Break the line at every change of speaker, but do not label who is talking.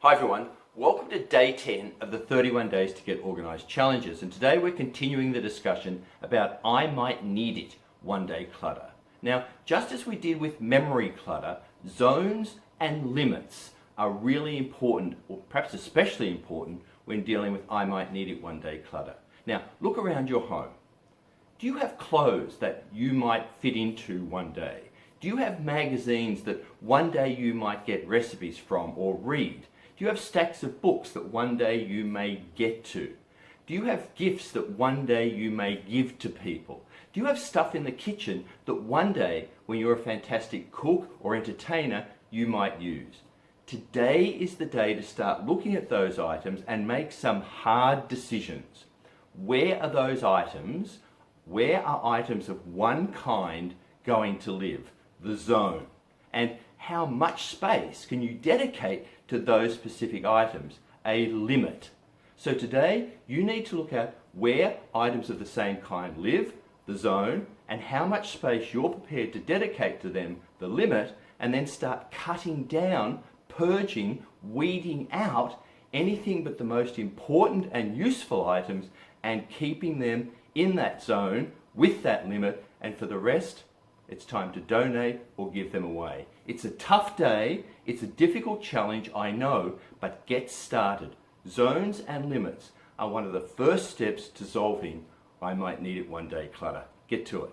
Hi everyone, welcome to day 10 of the 31 Days to Get Organised challenges, and today we're continuing the discussion about I might need it one day clutter. Now, just as we did with memory clutter, zones and limits are really important, or perhaps especially important, when dealing with I might need it one day clutter. Now, look around your home. Do you have clothes that you might fit into one day? Do you have magazines that one day you might get recipes from or read? Do you have stacks of books that one day you may get to? Do you have gifts that one day you may give to people? Do you have stuff in the kitchen that one day, when you're a fantastic cook or entertainer, you might use? Today is the day to start looking at those items and make some hard decisions. Where are those items? Where are items of one kind going to live? The zone. And how much space can you dedicate to those specific items? A limit. So today you need to look at where items of the same kind live, the zone, and how much space you're prepared to dedicate to them, the limit, and then start cutting down, purging, weeding out anything but the most important and useful items and keeping them in that zone with that limit, and for the rest, it's time to donate or give them away. It's a tough day, it's a difficult challenge, I know, but get started. Zones and limits are one of the first steps to solving I might need it one day clutter. Get to it.